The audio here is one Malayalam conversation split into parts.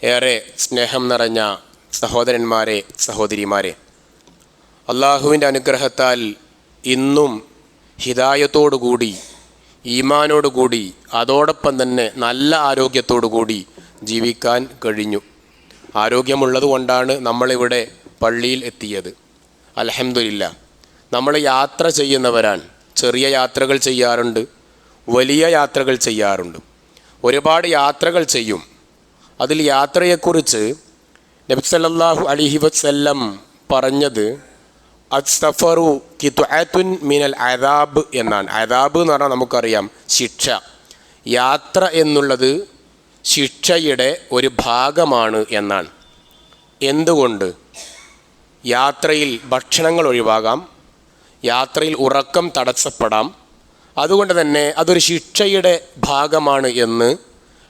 ഏറെ സ്നേഹം നിറഞ്ഞ സഹോദരന്മാരെ, സഹോദരിമാരെ, അള്ളാഹുവിൻ്റെ അനുഗ്രഹത്താൽ ഇന്നും ഹിദായത്തോടുകൂടി, ഈമാനോടുകൂടി, അതോടൊപ്പം തന്നെ നല്ല ആരോഗ്യത്തോടുകൂടി ജീവിക്കാൻ കഴിഞ്ഞു. ആരോഗ്യമുള്ളത് കൊണ്ടാണ് നമ്മളിവിടെ പള്ളിയിൽ എത്തിയത്. അൽഹംദുലില്ലാ. നമ്മൾ യാത്ര ചെയ്യുന്നവരാണ്. ചെറിയ യാത്രകൾ ചെയ്യാറുണ്ട്, വലിയ യാത്രകൾ ചെയ്യാറുണ്ട്. ഒരുപാട് യാത്രകൾ ചെയ്യും. അതിൽ യാത്രയെക്കുറിച്ച് നബി സല്ലല്ലാഹു അലൈഹി വസല്ലം പറഞ്ഞത് അസ്സഫറു ഖിത്അത്തുൻ മിനൽ അദാബ് എന്നാണ്. അദാബ് എന്ന് പറഞ്ഞാൽ നമുക്കറിയാം ശിക്ഷ. യാത്ര എന്നുള്ളത് ശിക്ഷയുടെ ഒരു ഭാഗമാണ് എന്നാണ്. എന്തുകൊണ്ട്? യാത്രയിൽ ഭക്ഷണങ്ങൾ ഒഴിവാകാം, യാത്രയിൽ ഉറക്കം തടസ്സപ്പെടാം. അതുകൊണ്ട് തന്നെ അതൊരു ശിക്ഷയുടെ ഭാഗമാണ് എന്ന്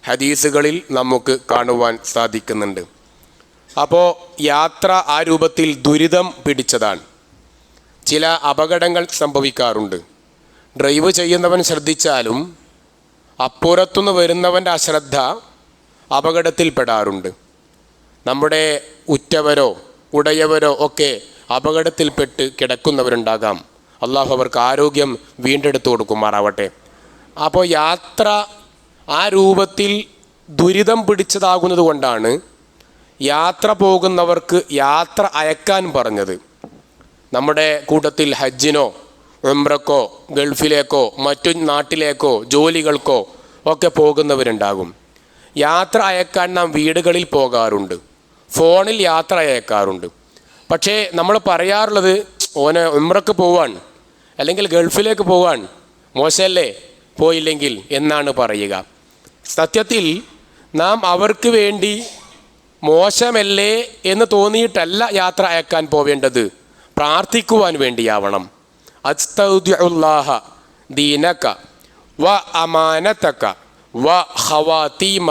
ഹദീസുകളിൽ നമുക്ക് കാണുവാൻ സാധിക്കുന്നുണ്ട്. അപ്പോൾ യാത്ര ആ രൂപത്തിൽ ദുരിതം പിടിച്ചതാണ്. ചില അപകടങ്ങൾ സംഭവിക്കാറുണ്ട്. ഡ്രൈവ് ചെയ്യുന്നവൻ ശ്രദ്ധിച്ചാലും അപ്പുറത്തുനിന്ന് വരുന്നവൻ്റെ അശ്രദ്ധ അപകടത്തിൽപ്പെടാറുണ്ട്. നമ്മുടെ ഉറ്റവരോ ഉടയവരോ ഒക്കെ അപകടത്തിൽപ്പെട്ട് കിടക്കുന്നവരുണ്ടാകാം. അള്ളാഹു അവർക്ക് ആരോഗ്യം വീണ്ടെടുത്തു കൊടുക്കുമാറാവട്ടെ. അപ്പോൾ യാത്ര ആ രൂപത്തിൽ ദുരിതം പിടിച്ചതാകുന്നത് കൊണ്ടാണ് യാത്ര പോകുന്നവർക്ക് യാത്ര അയക്കാൻ പറഞ്ഞത്. നമ്മുടെ കൂട്ടത്തിൽ ഹജ്ജിനോ ഉംറക്കോ ഗൾഫിലേക്കോ മറ്റു നാട്ടിലേക്കോ ജോലികൾക്കോ ഒക്കെ പോകുന്നവരുണ്ടാകും. യാത്ര അയക്കാൻ നാം വീടുകളിൽ പോകാറുണ്ട്, ഫോണിൽ യാത്ര അയക്കാറുണ്ട്. പക്ഷേ നമ്മൾ പറയാറുള്ളത് ഓന് ഉംറക്ക് പോവാൻ അല്ലെങ്കിൽ ഗൾഫിലേക്ക് പോവാൻ, മോശമല്ലേ പോയില്ലെങ്കിൽ എന്നാണ് പറയുക. സത്യത്തിൽ നാം അവർക്ക് വേണ്ടി മോശമല്ലേ എന്ന് തോന്നിയിട്ടല്ല യാത്ര അയക്കാൻ പോവേണ്ടത്, പ്രാർത്ഥിക്കുവാൻ വേണ്ടിയാവണം. അസ്തൗദിഉല്ലാഹ ദീനക വ അമാനതക വ ഖവാതീമ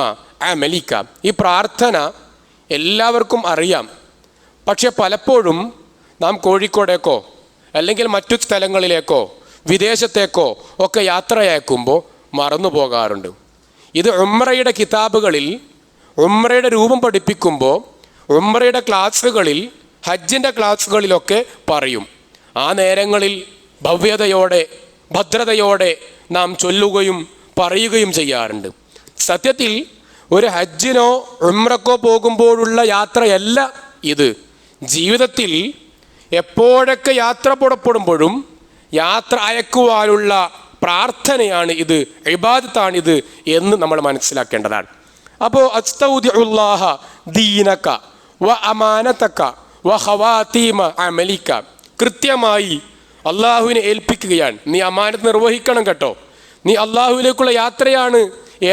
അമലിക. ഈ പ്രാർത്ഥന എല്ലാവർക്കും അറിയാം. പക്ഷെ പലപ്പോഴും നാം കോഴിക്കോടേക്കോ അല്ലെങ്കിൽ മറ്റു സ്ഥലങ്ങളിലേക്കോ വിദേശത്തേക്കോ ഒക്കെ യാത്ര അയക്കുമ്പോൾ മറന്നു പോകാറുണ്ട്. ഇത് ഉംറയുടെ കിതാബുകളിൽ ഉംറയുടെ രൂപം പഠിപ്പിക്കുമ്പോൾ ഉംറയുടെ ക്ലാസ്സുകളിൽ ഹജ്ജിൻ്റെ ക്ലാസ്സുകളിലൊക്കെ പറയും. ആ നേരങ്ങളിൽ ഭവ്യതയോടെ ഭദ്രതയോടെ നാം ചൊല്ലുകയും പറയുകയും ചെയ്യാറുണ്ട്. സത്യത്തിൽ ഒരു ഹജ്ജിനോ ഉംറക്കോ പോകുമ്പോഴുള്ള യാത്രയല്ല ഇത്. ജീവിതത്തിൽ എപ്പോഴൊക്കെ യാത്ര പുറപ്പെടുമ്പോഴും യാത്ര അയക്കുവാനുള്ള പ്രാർത്ഥനയാണ് ഇത്, ഇബാദത്താണിത് എന്ന് നമ്മൾ മനസ്സിലാക്കേണ്ടതാണ്. അപ്പോൾ അസ്തൗദിഉല്ലാഹ ദീനക വ അമാനതക വ ഖവാതീമ അമലിക. കൃത്യമായി അള്ളാഹുവിനെ ഏൽപ്പിക്കുകയാണ്. നീ അമാനത്ത് നിർവഹിക്കണം കേട്ടോ. നീ അള്ളാഹുവിലേക്കുള്ള യാത്രയാണ്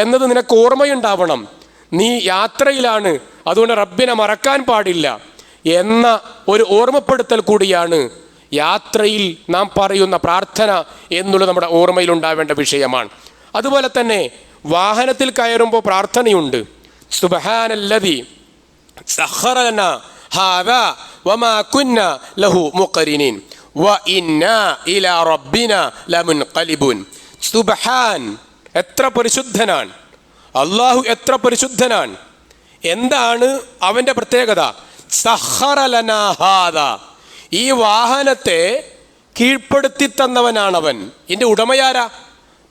എന്നത് നിനക്ക് ഓർമ്മയുണ്ടാവണം. നീ യാത്രയിലാണ്, അതുകൊണ്ട് റബ്ബിനെ മറക്കാൻ പാടില്ല എന്ന ഒരു ഓർമ്മപ്പെടുത്തൽ കൂടിയാണ് യാത്രയിൽ നാം പറയുന്ന പ്രാർത്ഥന എന്നുള്ളത് നമ്മുടെ ഓർമ്മയിലുണ്ടാവേണ്ട വിഷയമാണ്. അതുപോലെ തന്നെ വാഹനത്തിൽ കയറുമ്പോൾ പ്രാർത്ഥനയുണ്ട്. സുബ്ഹാനല്ലദി സഖറ ലനാ ഹാദാ വമാ കുന്നാ ലഹു മുഖരിനീൻ വ ഇന്നാ ഇലാ റബ്ബിനാ ലമുൻഖലിബൂൻ. സുബ്ഹാൻ, എത്ര പരിശുദ്ധനാണ് അള്ളാഹു, എത്ര പരിശുദ്ധനാണ്. എന്താണ് അവൻ്റെ പ്രത്യേകത? സഖറ ലനാ ഹാദാ, ഈ വാഹനത്തെ കീഴ്പ്പെടുത്തി തന്നവനാണവൻ. ഇതിൻ്റെ ഉടമയാരാ?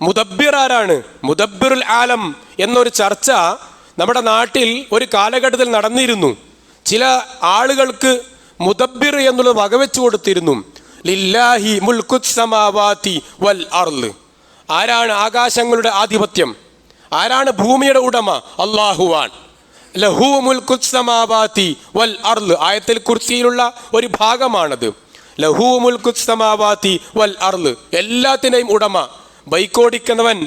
മുദബ്ബിർ ആരാണ്? മുദബ്ബിറുൽ ആലം എന്നൊരു ചർച്ച നമ്മുടെ നാട്ടിൽ ഒരു കാലഘട്ടത്തിൽ നടന്നിരുന്നു. ചില ആളുകൾക്ക് മുദബ്ബിർ എന്നുള്ളത് വകവെച്ചു കൊടുത്തിരുന്നു. ലില്ലാഹി മുൽക്കുസ് സമാവാതി വൽ അർള്. ആരാണ് ആകാശങ്ങളുടെ ആധിപത്യം? ആരാണ് ഭൂമിയുടെ ഉടമ? അല്ലാഹുവാൻ. ലഹു മുൽക്കുസ് സമാവാതി വൽ അർള്, ആയത്തുൽ കുർസിയിലുള്ള ഒരു ഭാഗമാണത്. ലഹു മുൽക്കുസ് സമാവാതി വൽ അർള്, എല്ലാത്തിൻ്റെയും ഉടമ. ബൈക്ക് ഓടിക്കുന്നവൻ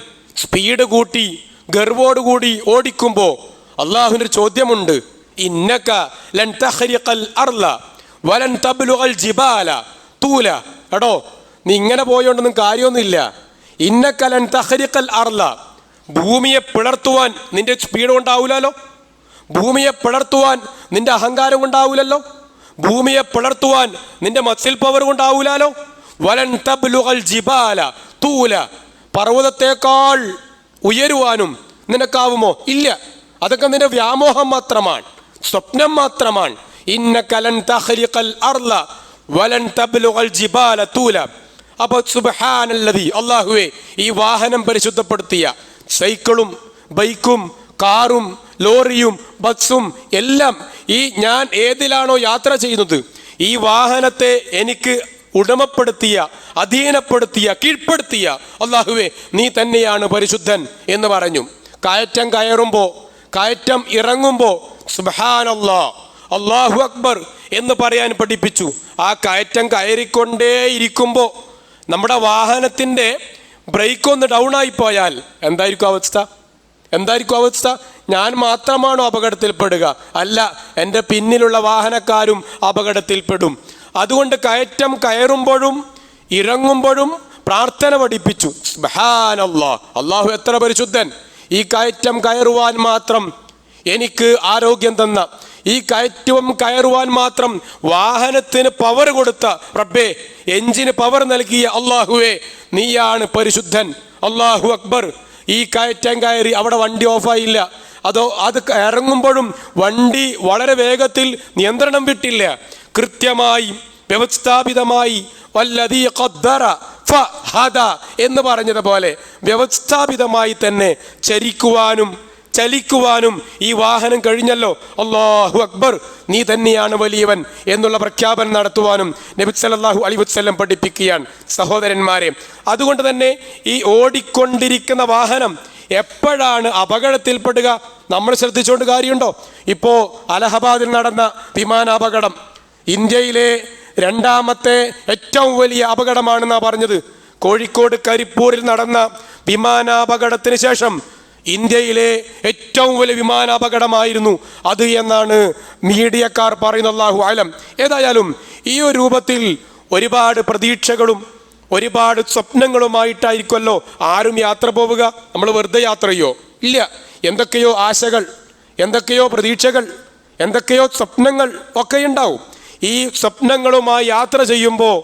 സ്പീഡ് കൂട്ടി ഗർവോടുകൂടി ഓടിക്കുമ്പോൾ അള്ളാഹുവിൻ്റെ ഒരു ചോദ്യമുണ്ട്. ഇന്നക ലൻ തഖ്രിഖൽ അർള വലൻ തബ്ലുഗൽ ജിബാല തൂല. എടോ, നീ ഇങ്ങനെ പോയോണ്ടൊന്നും കാര്യമൊന്നുമില്ല. ഇന്നക ലൻ തഖ്രിഖൽ അർള, ഭൂമിയെ പിളർത്തുവാൻ നിന്റെ സ്പീഡ് കൊണ്ടാവൂലല്ലോ. ഭൂമിയെ പിളർത്തുവാൻ നിന്റെ അഹങ്കാരം കൊണ്ടാവൂലല്ലോ. ഭൂമിയെ പിളർത്തുവാൻ നിന്റെ മസിൽ പവർ കൊണ്ടാവൂലല്ലോ. വലൻ തബ്ലുഗൽ ജിബാല തൂല, പർവ്വതത്തേക്കാൾ ഉയരുവാനും നിനക്കാവുമോ? ഇല്ല. അതൊക്കെ നിന്റെ വ്യാമോഹം മാത്രമാണ്, സ്വപ്നം മാത്രമാണ്. ഇന്നക ലൻ തഖ്ലിഖൽ അർള വലൻ തബ്ലുഗൽ ജിബാല തൂല. അപ്പോൾ സുബ്ഹാനല്ലദി, അല്ലാഹുവേ, ഈ വാഹനം പരിശുദ്ധപ്പെടുത്തിയ സൈക്കിളും ബൈക്കും കാറും ലോറിയും ബസ്സും എല്ലാം ഈ ഞാൻ ഏതിലാണോ യാത്ര ചെയ്യുന്നത് ഈ വാഹനത്തെ എനിക്ക് ഉടമപ്പെടുത്തിയ, അധീനപ്പെടുത്തിയ, കീഴ്പ്പെടുത്തിയ അല്ലാഹുവേ നീ തന്നെയാണ് പരിശുദ്ധൻ എന്ന് പറഞ്ഞു. കയറ്റം കയറുമ്പോൾ, കയറ്റം ഇറങ്ങുമ്പോൾ സുബ്ഹാനല്ലാഹ്, അല്ലാഹു അക്ബർ എന്ന് പറയാൻ പഠിപ്പിച്ചു. ആ കയറ്റം കയറിക്കൊണ്ടേയിരിക്കുമ്പോൾ നമ്മുടെ വാഹനത്തിൻ്റെ ബ്രേക്ക് ഒന്ന് ഡൗൺ ആയി പോയാൽ എന്തായിരിക്കും അവസ്ഥ? എന്തായിരിക്കും അവസ്ഥ? ഞാൻ മാത്രമാണോ അപകടത്തിൽപ്പെടുക? അല്ല, എൻ്റെ പിന്നിലുള്ള വാഹനക്കാരും അപകടത്തിൽപ്പെടും. അതുകൊണ്ട് കയറ്റം കയറുമ്പോഴും ഇറങ്ങുമ്പോഴും പ്രാർത്ഥന പഠിപ്പിച്ചു. സുബ്ഹാനല്ലാഹ്, അല്ലാഹു എത്ര പരിശുദ്ധൻ. ഈ കയറ്റം കയറുവാൻ മാത്രം എനിക്ക് ആരോഗ്യം തന്ന, ഈ കയറ്റം കയറുവാൻ മാത്രം വാഹനത്തിന് പവർ കൊടുത്ത റബ്ബേ, എഞ്ചിന് പവർ നൽകിയ അല്ലാഹുവേ നീയാണ് പരിശുദ്ധൻ. അല്ലാഹു അക്ബർ. ഈ കയറ്റം കയറി അവിടെ വണ്ടി ഓഫായില്ല, അതോ അത് ഇറങ്ങുമ്പോഴും വണ്ടി വളരെ വേഗത്തിൽ നിയന്ത്രണം വിട്ടില്ല. കൃത്യമായി വ്യവസ്ഥാപിതമായി വല്ലദീ ഖദ്ദറ ഫഹദ എന്ന് പറഞ്ഞതുപോലെ വ്യവസ്ഥാപിതമായി തന്നെ ചലിക്കുവാനും ഈ വാഹനം കഴിഞ്ഞല്ലോ. അല്ലാഹു അക്ബർ, നീ തന്നെയാണ് വലിയവൻ എന്നുള്ള പ്രഖ്യാപനം നടത്തുവാനും നബി സല്ലല്ലാഹു അലൈഹി വസല്ലം പഠിപ്പിക്കുകയാണ്. സഹോദരന്മാരെ, അതുകൊണ്ട് തന്നെ ഈ ഓടിക്കൊണ്ടിരിക്കുന്ന വാഹനം എപ്പോഴാണ് അപകടത്തിൽപ്പെടുക നമ്മൾ ശ്രദ്ധിച്ചുകൊണ്ട് കാര്യമുണ്ടോ? ഇപ്പോൾ അലഹബാദിൽ നടന്ന വിമാനാപകടം ഇന്ത്യയിലെ രണ്ടാമത്തെ ഏറ്റവും വലിയ അപകടമാണെന്നാണ് പറഞ്ഞത്. കോഴിക്കോട് കരിപ്പൂരിൽ നടന്ന വിമാനാപകടത്തിന് ശേഷം ഇന്ത്യയിലെ ഏറ്റവും വലിയ വിമാനാപകടമായിരുന്നു അത് എന്നാണ് മീഡിയക്കാർ പറയുന്നത്. അല്ലാഹു അലം. ഏതായാലും ഈ ഒരു രൂപത്തിൽ ഒരുപാട് പ്രതീക്ഷകളും ഒരുപാട് സ്വപ്നങ്ങളുമായിട്ടായിരിക്കുമല്ലോ ആരും യാത്ര പോവുക. നമ്മൾ വെറുതെ യാത്ര ചെയ്യോ? ഇല്ല. എന്തൊക്കെയോ ആശകൾ, എന്തൊക്കെയോ പ്രതീക്ഷകൾ, എന്തൊക്കെയോ സ്വപ്നങ്ങൾ ഒക്കെ ഉണ്ടാവും. ഈ സ്വപ്നങ്ങളുമായി യാത്ര ചെയ്യുമ്പോൾ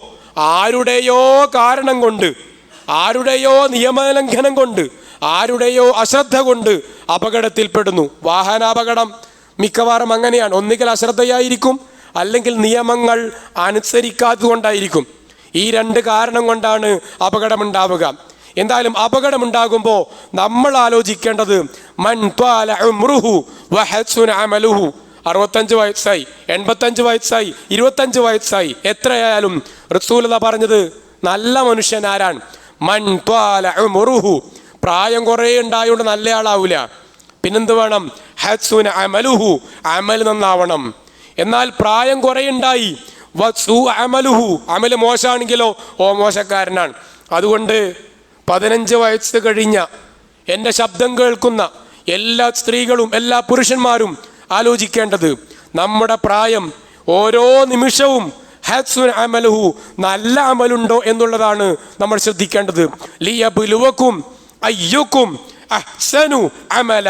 ആരുടെയോ കാരണം കൊണ്ട്, ആരുടെയോ നിയമലംഘനം കൊണ്ട്, ആരുടെയോ അശ്രദ്ധ കൊണ്ട് അപകടത്തിൽപ്പെടുന്നു. വാഹനാപകടം മിക്കവാറും അങ്ങനെയാണ്. ഒന്നുകിൽ അശ്രദ്ധയായിരിക്കും, അല്ലെങ്കിൽ നിയമങ്ങൾ അനുസരിക്കാത്തത് കൊണ്ടായിരിക്കും. ഈ രണ്ട് കാരണം കൊണ്ടാണ് അപകടമുണ്ടാവുക. എന്തായാലും അപകടമുണ്ടാകുമ്പോൾ നമ്മൾ ആലോചിക്കേണ്ടത് മൻ ത്വാല ഉംറുഹു വഹസുന അമലുഹു. 65 വയസ്സായി, 85 വയസ്സായി, 25 വയസ്സായി, എത്രയായാലും റസൂലുള്ളാഹി പറഞ്ഞത് നല്ല മനുഷ്യൻ ആരാണ്? മൻ ത്വാല ഉംറുഹു. പ്രായം കുറേ ഉണ്ടായതുകൊണ്ട് നല്ല ആളാവൂല. പിന്നെന്ത് വേണം? ഹസുന അമലുഹു, അമൽ നന്നാവണം. എന്നാൽ പ്രായം കുറേ ഉണ്ടായി വസു അമലുഹു, അമല് മോശമാണെങ്കിലോ മോശക്കാരനാണ്. അതുകൊണ്ട് 15 വയസ്സ് കഴിഞ്ഞ എൻ്റെ ശബ്ദം കേൾക്കുന്ന എല്ലാ സ്ത്രീകളും എല്ലാ പുരുഷന്മാരും ആലോചിക്കേണ്ടത് നമ്മുടെ പ്രായം ഓരോ നിമിഷവും ഹസുന അമലുഹു, നല്ല അമലുണ്ടോ എന്നുള്ളതാണ് നമ്മൾ ശ്രദ്ധിക്കേണ്ടത്. ലിയബ്ലുവക്കും അയ്യുക്കും അഹ്സനു അമല.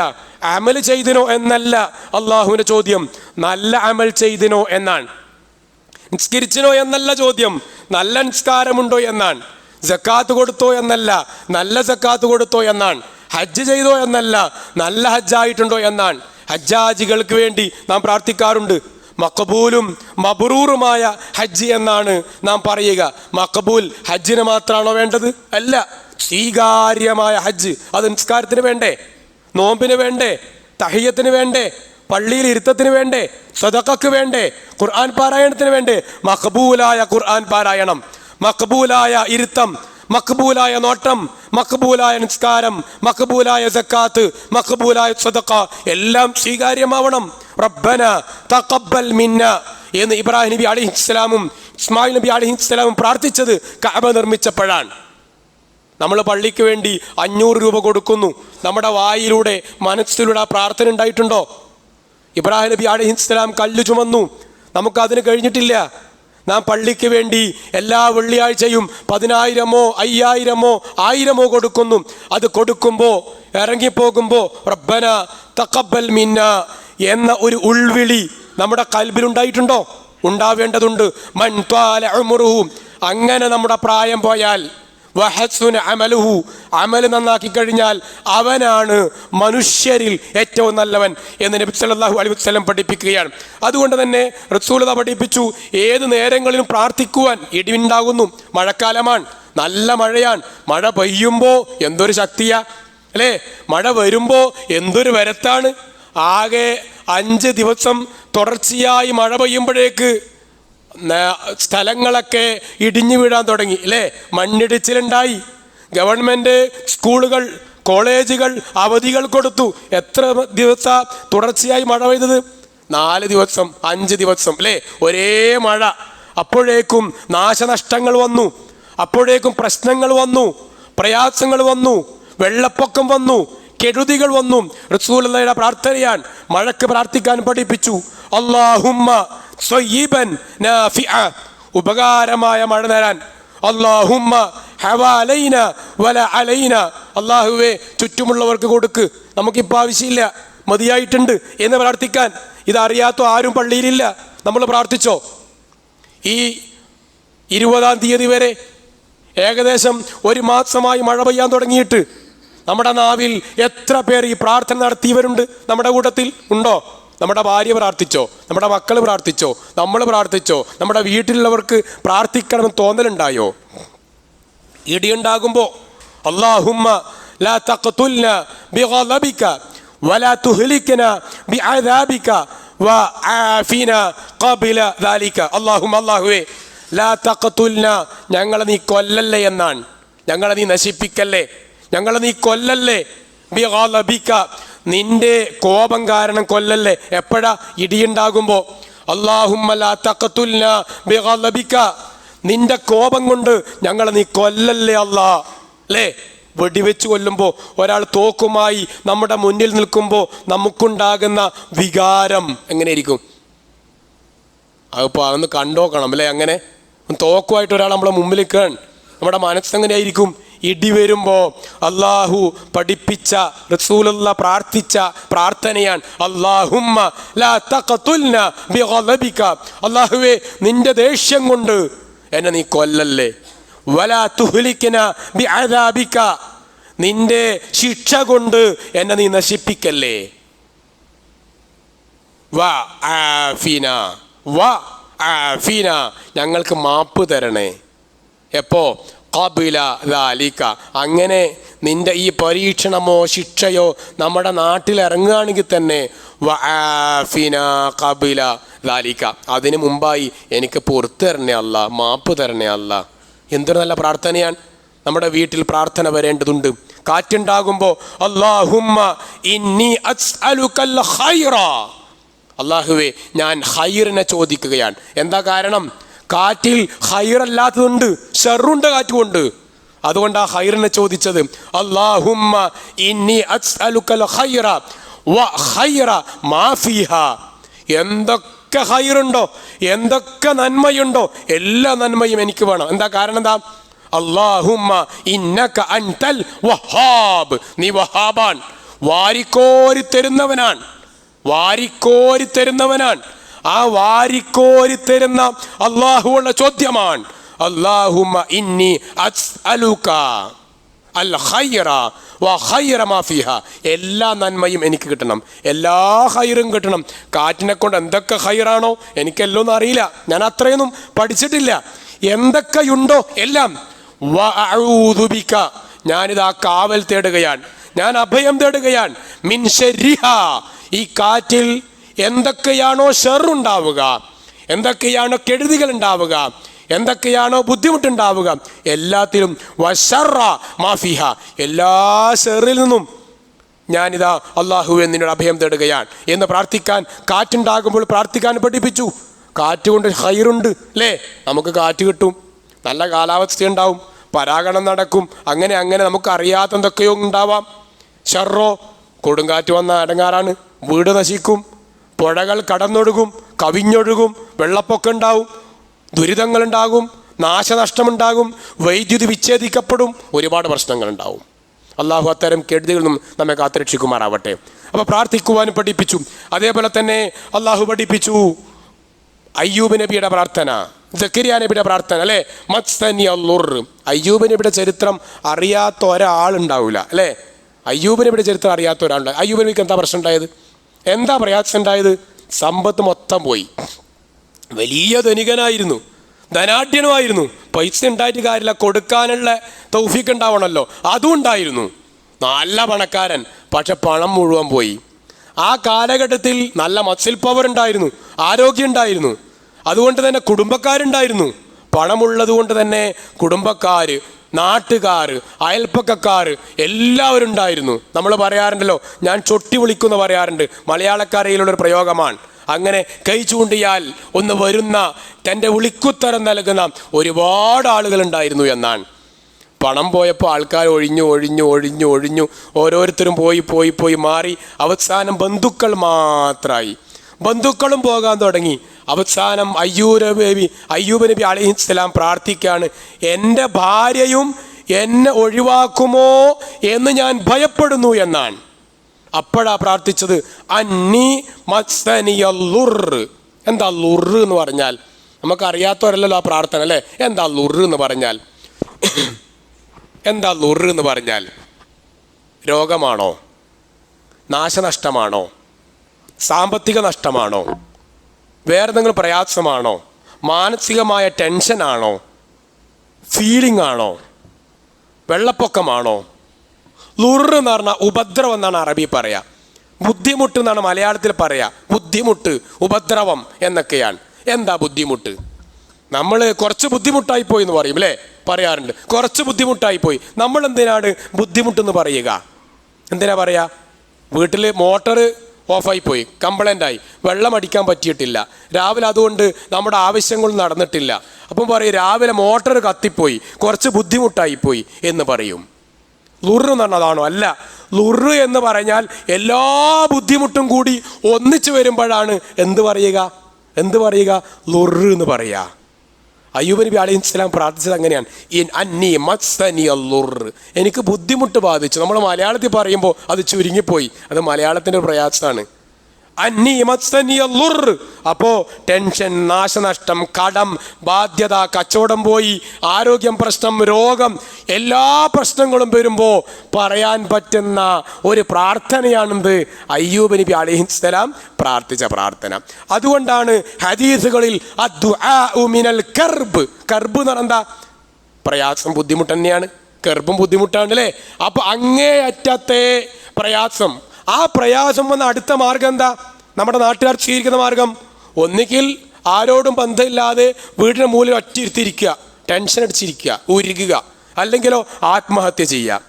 അമൽ ചെയ്തിനോ എന്നല്ല അള്ളാഹുവിൻ്റെ ചോദ്യം, നല്ല അമൽ ചെയ്തിനോ എന്നാണ്. നിസ്കരിച്ചിനോ എന്നല്ല ചോദ്യം, നല്ല നിസ്കാരമുണ്ടോ എന്നാണ്. സക്കാത്ത് കൊടുത്തോ എന്നല്ല, നല്ല സക്കാത്ത് കൊടുത്തോ എന്നാണ്. ഹജ്ജ് ചെയ്തോ എന്നല്ല, നല്ല ഹജ്ജായിട്ടുണ്ടോ എന്നാണ്. ഹജ്ജാജികൾക്ക് വേണ്ടി നാം പ്രാർത്ഥിക്കാറുണ്ട്. മഖബൂലും മബ്റൂറുമായ ഹജ്ജ് എന്നാണ് നാം പറയുക. മഖബൂൽ ഹജ്ജിന് മാത്രമാണോ വേണ്ടത്? അല്ല, സ്വീകാര്യമായ ഹജ്ജ്. അത് നിസ്കാരത്തിന് വേണ്ടേ? നോമ്പിന് വേണ്ടേ? തഹിയ്യത്തിന് വേണ്ടേ? പള്ളിയിൽ ഇരുത്തത്തിന് വേണ്ടേ? സദഖക്ക് വേണ്ടേ? ഖുർആൻ പാരായണത്തിന് വേണ്ടേ? മഖബൂലായ ഖുർആൻ പാരായണം, മഖബൂലായ ഇരുത്തം, മഖബൂലായ നോട്ടം, മഖബൂലായ നിസ്കാരം, മഖബൂലായ സക്കാത്ത്, മഖബൂലായ സദഖ എല്ലാം സ്വീകാര്യമാവണം. റബ്ബന തഖബ്ബൽ മിന്ന എന്ന് ഇബ്രാഹിം നബി അലൈഹിസ്സലാമും ഇസ്മായിൽ നബി അലൈഹിസ്സലാമും പ്രാർത്ഥിച്ചത് കഅബ നിർമ്മിച്ചപ്പോഴാണ്. നമ്മൾ പള്ളിക്ക് വേണ്ടി 500 രൂപ കൊടുക്കുന്നു. നമ്മുടെ വായിലൂടെ മനസ്സിലൂടെ ആ പ്രാർത്ഥന ഉണ്ടായിട്ടുണ്ടോ? ഇബ്രാഹിം നബി അലൈഹിസ്സലാം കല്ല് ചുമന്നു, നമുക്കതിന് കഴിഞ്ഞിട്ടില്ല. നാം പള്ളിക്ക് വേണ്ടി എല്ലാ വെള്ളിയാഴ്ചയും 10,000-ഓ 5,000-ഓ 1,000-ഓ കൊടുക്കുന്നു. അത് കൊടുക്കുമ്പോൾ ഇറങ്ങിപ്പോകുമ്പോൾ റബ്ബന തഖബ്ബൽ മിന്ന എന്ന ഒരു ഉൾവിളി നമ്മുടെ കൽബിലുണ്ടായിട്ടുണ്ടോ? ഉണ്ടാവേണ്ടതുണ്ട്. മൻ ത്വാല ഉംറുഹു. അങ്ങനെ നമ്മുടെ പ്രായം പോയാൽ വഹസുന അമലുഹു, അമൽ നന്നാക്കി കഴിഞ്ഞാൽ അവനാണ് മനുഷ്യരിൽ ഏറ്റവും നല്ലവൻ എന്ന് നബി സല്ലല്ലാഹു അലൈഹി വസല്ലം പഠിപ്പിക്കുകയാണ്. അതുകൊണ്ട് തന്നെ റസൂലുള്ളാഹി പഠിപ്പിച്ചു, ഏത് നേരങ്ങളിലും പ്രാർത്ഥിക്കുവാൻ. ഇടിയുണ്ടാകുന്നു, മഴക്കാലമാണ്, നല്ല മഴയാണ്. മഴ പെയ്യുമ്പോൾ എന്തൊരു ശക്തിയാ അല്ലേ, മഴ വരുമ്പോൾ എന്തൊരു വരത്താണ്. ആകെ 5 ദിവസം തുടർച്ചയായി മഴ പെയ്യുമ്പോഴേക്ക് സ്ഥലങ്ങളൊക്കെ ഇടിഞ്ഞു വീഴാൻ തുടങ്ങി അല്ലേ, മണ്ണിടിച്ചിലുണ്ടായി. ഗവൺമെൻറ് സ്കൂളുകൾ, കോളേജുകൾ അവധികൾ കൊടുത്തു. എത്ര ദിവസം തുടർച്ചയായി മഴ പെയ്തത്? 4 ദിവസം, 5 ദിവസം അല്ലേ, ഒരേ മഴ. അപ്പോഴേക്കും നാശനഷ്ടങ്ങൾ വന്നു, അപ്പോഴേക്കും പ്രശ്നങ്ങൾ വന്നു, പ്രയാസങ്ങൾ വന്നു, വെള്ളപ്പൊക്കം വന്നു, കെടുതികൾ വന്നു. റസൂലുള്ളാഹിയുടെ പ്രാർത്ഥനയാണ്, മഴക്ക് പ്രാർത്ഥിക്കാൻ പഠിപ്പിച്ചു. അല്ലാഹുമ്മ സ്വയ്യിബൻ നാഫിഅ, ഉപകാരമായ മഴ തരാൻ. അല്ലാഹുമ്മ ഹവാലൈന വല അലൈന, അല്ലാഹുവേ ചുറ്റുമുള്ളവർക്ക് കൊടുക്ക്, നമുക്കിപ്പോൾ ആവശ്യമില്ല, മതിയായിട്ടുണ്ട് എന്ന് പ്രാർത്ഥിക്കാൻ. ഇതറിയാത്ത ആരും പള്ളിയിലില്ല. നമ്മൾ പ്രാർത്ഥിച്ചോ? ഈ 20-ാം തീയതി വരെ ഏകദേശം 1 മാസമായി മഴ പെയ്യാൻ തുടങ്ങിയിട്ട് നമ്മുടെ നാവിൽ എത്ര പേർ ഈ പ്രാർത്ഥന നടത്തിയവരുണ്ട്? നമ്മുടെ കൂട്ടത്തിൽ ഉണ്ടോ? നമ്മുടെ ഭാര്യ പ്രാർത്ഥിച്ചോ? നമ്മുടെ മക്കൾ പ്രാർത്ഥിച്ചോ? നമ്മൾ പ്രാർത്ഥിച്ചോ? നമ്മുടെ വീട്ടിലുള്ളവർക്ക് പ്രാർത്ഥിക്കണമെന്ന് തോന്നലുണ്ടായോ? ഇടിയുണ്ടാകുമ്പോൾ അല്ലാഹുമ്മ ലാ തഖ്തുൽന ബിഗളബിക വലാ തുഹ്ലികന ബിഅദാബിക വആഫിന ഖബല ദാലിക. അല്ലാഹുമ്മ, അല്ലാഹുവേ, ലാ തഖ്തുൽന, ഞങ്ങളെ നീ കൊല്ലല്ലേ എന്നാണ്. ഞങ്ങളെ നീ നശിപ്പിക്കല്ലേ, ഞങ്ങളെ നീ കൊല്ലല്ലേ. ബിഗളബിക, നിന്റെ കോപം കാരണം കൊല്ലല്ലേ. എപ്പോഴാ? ഇടിയുണ്ടാകുമ്പോൾ. അല്ലാഹുമ്മ ലാ തഖ്തുൽന ബിഗളബിക, നിന്റെ കോപം കൊണ്ട് ഞങ്ങളെ നീ കൊല്ലല്ലേ അല്ലാ. അല്ലേ, വെടിവെച്ച് കൊല്ലുമ്പോൾ, ഒരാൾ തോക്കുമായി നമ്മുടെ മുന്നിൽ നിൽക്കുമ്പോൾ നമുക്കുണ്ടാകുന്ന വികാരം എങ്ങനെയിരിക്കും? അതിപ്പോൾ അതൊന്ന് കണ്ടോക്കണം അല്ലേ. അങ്ങനെ തോക്കുമായിട്ട് ഒരാൾ നമ്മളെ മുമ്പിൽ നിൽക്കാൻ നമ്മുടെ മനസ്സെങ്ങനെയായിരിക്കും? ഇടി വരുമ്പോൾ അല്ലാഹു പഠിപ്പിച്ച, റസൂലുള്ളാഹി പ്രാർത്ഥിച്ച പ്രാർത്ഥനയാണ് അല്ലാഹുമ്മ ലാ തഖ്തുൽന ബിഗളബിക, അല്ലാഹുവേ നിന്റെ ദേഷ്യം കൊണ്ട് എന്നെ നീ കൊല്ലല്ലേ. വലാ തുഹ്ലികന ബിഅദാബിക, നിന്റെ ശിക്ഷ കൊണ്ട് എന്നെ നീ നശിപ്പിക്കല്ലേ. വആഫിന, വആഫിന, ഞങ്ങൾക്ക് മാപ്പ് തരണേ. എപ്പോ? ഖബല ദാലിക, അങ്ങനെ നിന്റെ ഈ പരീക്ഷണമോ ശിക്ഷയോ നമ്മുടെ നാട്ടിൽ ഇറങ്ങുകയാണെങ്കിൽ തന്നെ വആഫിന ഖബല ദാലിക, അതിനു മുമ്പായി എനിക്ക് പുറത്തു തരണേ അല്ല, മാപ്പ് തരണേ അല്ല. എന്തൊരു നല്ല പ്രാർത്ഥനയാണ്. നമ്മുടെ വീട്ടിൽ പ്രാർത്ഥന വരേണ്ടതുണ്ട്. കാറ്റുണ്ടാകുമ്പോൾ അല്ലാഹുമ്മ ഇന്നി അസ്അലുകൽ ഖൈറ, അല്ലാഹുവേ ഞാൻ ഖൈറിനെ ചോദിക്കുകയാണ്. എന്താ കാരണം? കാറ്റിൽ ഖൈറല്ലാത്തതുണ്ട്, ഷർറുണ്ട് കാറ്റുകൊണ്ട്. അതുകൊണ്ട് ആ ഖൈറിനെ ചോദിച്ചത്. അല്ലാഹുമ്മ ഇന്നി അസ്അലുകൽ ഖൈറ വ ഖൈറ മാ ഫീഹാ, എന്തൊക്കെ ഖൈറുണ്ടോ, എന്തൊക്കെ നന്മയുണ്ടോ, എല്ലാ നന്മയും എനിക്ക് വേണം. എന്താ കാരണം? എന്താ? അല്ലാഹുമ്മ ഇന്നക അൻതൽ വഹാബ്, നീ വഹാബാൻ, വാരിക്കോരി തരുന്നവനാണ്, വാരിക്കോരി തരുന്നവനാണ്. ആ വാരിക്കോരി തരുന്ന അല്ലാഹുവുള്ള ചോദ്യമാണ് അല്ലാഹുമ്മ ഇന്നി അസ്അലുക അൽ ഖൈറ വ ഖൈറ മാ ഫീഹാ, എല്ലാ നന്മയും എനിക്ക് കിട്ടണം, എല്ലാ ഖൈറും കിട്ടണം. കാറ്റിനെ കൊണ്ട് എന്തൊക്കെ ഖൈറാണോ എനിക്കെല്ലാം അറിയില്ല, ഞാൻ അത്രയൊന്നും പഠിച്ചിട്ടില്ല. എന്തൊക്കെയുണ്ടോ എല്ലാം. വ അഊദു ബിക, ഞാനിതാ കാവൽ തേടുകയാണ്, ഞാൻ അഭയം തേടുകയാണ്. മിൻ ശർരിഹാ, ഈ കാറ്റിൽ എന്തൊക്കെയാണോ ഷർറുണ്ടാവുക, എന്തൊക്കെയാണോ കെടുതികൾ ഉണ്ടാവുക, എന്തൊക്കെയാണോ ബുദ്ധിമുട്ടുണ്ടാവുക, എല്ലാത്തിലും വശർറ മാഫിഹ, എല്ലാ ഷെറിൽ നിന്നും ഞാനിതാ അല്ലാഹുവേ നിന്നോട് അഭയം തേടുകയാണ് എന്ന് പ്രാർത്ഥിക്കാൻ കാറ്റുണ്ടാകുമ്പോൾ പ്രാർത്ഥിക്കാൻ പഠിപ്പിച്ചു. കാറ്റ് കൊണ്ട് ഖൈറുണ്ട് അല്ലേ, നമുക്ക് കാറ്റ് കിട്ടും, നല്ല കാലാവസ്ഥ ഉണ്ടാവും, പരാഗണം നടക്കും, അങ്ങനെ അങ്ങനെ നമുക്ക് അറിയാത്ത എന്തൊക്കെയോ ഉണ്ടാവാം. ഷർറോ, കൊടുങ്കാറ്റ് വന്ന അടങ്ങാറാണ്, വീട് നശിക്കും, പുഴകൾ കടന്നൊഴുകും, കവിഞ്ഞൊഴുകും, വെള്ളപ്പൊക്കം ഉണ്ടാവും, ദുരിതങ്ങളുണ്ടാകും, നാശനഷ്ടമുണ്ടാകും, വൈദ്യുതി വിച്ഛേദിക്കപ്പെടും, ഒരുപാട് പ്രശ്നങ്ങളുണ്ടാവും. അള്ളാഹു അത്തരം കെടുതികളിൽ നിന്നും നമ്മെ കാത്തുരക്ഷിക്കുമാറാവട്ടെ. അപ്പോൾ പ്രാർത്ഥിക്കുവാനും പഠിപ്പിച്ചു. അതേപോലെ തന്നെ അള്ളാഹു പഠിപ്പിച്ചു അയ്യൂബ് നബിയുടെ പ്രാർത്ഥന. സക്കരിയ നബിയുടെ പ്രാർത്ഥന അല്ലേ, മസ്സനി അല്ലുർ. അയ്യൂബ് നബിയുടെ ചരിത്രം അറിയാത്ത ഒരാളുണ്ടാവില്ല അല്ലേ. അയ്യൂബ് നബിയുടെ ചരിത്രം അറിയാത്ത ഒരാളുണ്ടായി. അയ്യൂബ് നബിക്ക് എന്താ പ്രശ്നം ഉണ്ടായത്? എന്താ പ്രയാസം ഉണ്ടായത്? സമ്പത്ത് മൊത്തം പോയി. വലിയ ധനികനായിരുന്നു, ധനാഢ്യനുമായിരുന്നു. പൈസ ഉണ്ടായിട്ട് കാര്യമില്ല, കൊടുക്കാനുള്ള തൗഫീഖ് ഉണ്ടാവണമല്ലോ, അതും ഉണ്ടായിരുന്നു. നല്ല പണക്കാരൻ, പക്ഷെ പണം മുഴുവൻ പോയി. ആ കാലഘട്ടത്തിൽ നല്ല മസിൽ പവർ ഉണ്ടായിരുന്നു, ആരോഗ്യം ഉണ്ടായിരുന്നു, അതുകൊണ്ട് തന്നെ കുടുംബക്കാരുണ്ടായിരുന്നു. പണമുള്ളത് കൊണ്ട് തന്നെ കുടുംബക്കാർ, നാട്ടുകാർ, അയൽപ്പക്കക്കാർ എല്ലാവരും ഉണ്ടായിരുന്നു. നമ്മൾ പറയാറുണ്ടല്ലോ, ഞാൻ ചൊട്ടി വിളിക്കുന്നു പറയാറുണ്ട്, മലയാളക്കരയിലുള്ളൊരു പ്രയോഗമാണ്. അങ്ങനെ കൈ ചൂണ്ടിയാൽ ഒന്ന് വരുന്ന, തൻ്റെ വിളിക്കുത്തരം നൽകുന്ന ഒരുപാട് ആളുകളുണ്ടായിരുന്നു എന്നാണ്. പണം പോയപ്പോൾ ആൾക്കാർ ഒഴിഞ്ഞു ഒഴിഞ്ഞു ഒഴിഞ്ഞു ഒഴിഞ്ഞു ഓരോരുത്തരും പോയി പോയി പോയി മാറി. അവസാനം ബന്ധുക്കൾ മാത്രമായി. ബന്ധുക്കളും പോകാൻ തുടങ്ങി. അവസാനം അയ്യൂബ് നബി അലൈഹിസ്സലാം പ്രാർത്ഥിക്കുകയാണ്, എൻ്റെ ഭാര്യയും എന്നെ ഒഴിവാക്കുമോ എന്ന് ഞാൻ ഭയപ്പെടുന്നു എന്നാണ്. അപ്പോഴാ പ്രാർത്ഥിച്ചത് അന്നി മസ്സനിയ ലുർ. എന്താ ലുർ എന്ന് പറഞ്ഞാൽ? നമുക്കറിയാത്തവരല്ലോ ആ പ്രാർത്ഥന അല്ലേ. എന്താ ലുർ എന്ന് പറഞ്ഞാൽ? എന്താ ലുർ എന്ന് പറഞ്ഞാൽ? രോഗമാണോ? നാശനഷ്ടമാണോ? സാമ്പത്തിക നഷ്ടമാണോ? വേറെ എന്തെങ്കിലും പ്രയാസമാണോ? മാനസികമായ ടെൻഷനാണോ? ഫീലിംഗ് ആണോ? വെള്ളപ്പൊക്കമാണോ? ലുർ എന്ന് പറഞ്ഞാൽ ഉപദ്രവം എന്നാണ് അറബി പറയാ. ബുദ്ധിമുട്ട് എന്നാണ് മലയാളത്തിൽ പറയാ. ബുദ്ധിമുട്ട്, ഉപദ്രവം എന്നൊക്കെയാണ്. എന്താ ബുദ്ധിമുട്ട്? നമ്മൾ കുറച്ച് ബുദ്ധിമുട്ടായി പോയി എന്ന് പറയും അല്ലേ, പറയാറുണ്ട്. കുറച്ച് ബുദ്ധിമുട്ടായി പോയി. നമ്മൾ എന്തിനാണ് ബുദ്ധിമുട്ടെന്ന് പറയുക? എന്തിനാ പറയാ? വീട്ടിൽ മോട്ടർ ഓഫായി പോയി, കംപ്ലൈൻ്റ് ആയി, വെള്ളം അടിക്കാൻ പറ്റിയിട്ടില്ല, രാവിലെ അതുകൊണ്ട് നമ്മുടെ ആവശ്യങ്ങൾ നടന്നിട്ടില്ല. അപ്പം പറയും രാവിലെ മോട്ടർ കത്തിപ്പോയി, കുറച്ച് ബുദ്ധിമുട്ടായി പോയി എന്ന് പറയും. ലുർ എന്ന് പറഞ്ഞാൽ അതാണോ? അല്ല. ലുർ എന്ന് പറഞ്ഞാൽ എല്ലാ ബുദ്ധിമുട്ടും കൂടി ഒന്നിച്ചു വരുമ്പോഴാണ് എന്ത് പറയുക? ലുർ എന്ന് പറയുക. അയ്യൂബ് നബി അലൈഹിസ്സലാം പ്രാർത്ഥിച്ചത് അങ്ങനെയാണ്, അന്നി മസ്സനി അല്ലുർ. എനിക്ക് ബുദ്ധിമുട്ട് ബാധിച്ചു. നമ്മൾ മലയാളത്തിൽ പറയുമ്പോൾ അത് ചുരുങ്ങിപ്പോയി, അത് മലയാളത്തിൻ്റെ പ്രയാസമാണ്. അന്നി മസ്സനി അല്ലുർ. അപ്പോൾ ടെൻഷൻ, നാശനഷ്ടം, കടം, ബാധ്യത, കച്ചവടം പോയി, ആരോഗ്യം പ്രശ്നം, രോഗം, എല്ലാ പ്രശ്നങ്ങളും വരുമ്പോൾ പറയാൻ പറ്റുന്ന ഒരു പ്രാർത്ഥനയാണെന്ത് അയ്യൂബ് നബി അലൈഹിസ്സലാം പ്രാർത്ഥിച്ച പ്രാർത്ഥന. അതുകൊണ്ടാണ് ഹദീസുകളിൽ അദ്ദുആഉ മിനൽ കർബ്. കർബ് എന്ന് പറഞ്ഞാൽ എന്താ? പ്രയാസം, ബുദ്ധിമുട്ട് തന്നെയാണ്. കർബും ബുദ്ധിമുട്ടാണ് അല്ലേ. അപ്പൊ അങ്ങേയറ്റത്തെ പ്രയാസം, ആ പ്രയാസം വന്ന അടുത്ത മാർഗം എന്താ? നമ്മുടെ നാട്ടുകാർ സ്വീകരിക്കുന്ന മാർഗം ഒന്നുകിൽ ആരോടും ബന്ധമില്ലാതെ വീടിന് മൂലം ഒറ്റയിരുത്തിരിക്കുക, ടെൻഷൻ അടിച്ചിരിക്കുക, ഉരുകുക, അല്ലെങ്കിലോ ആത്മഹത്യ ചെയ്യുക.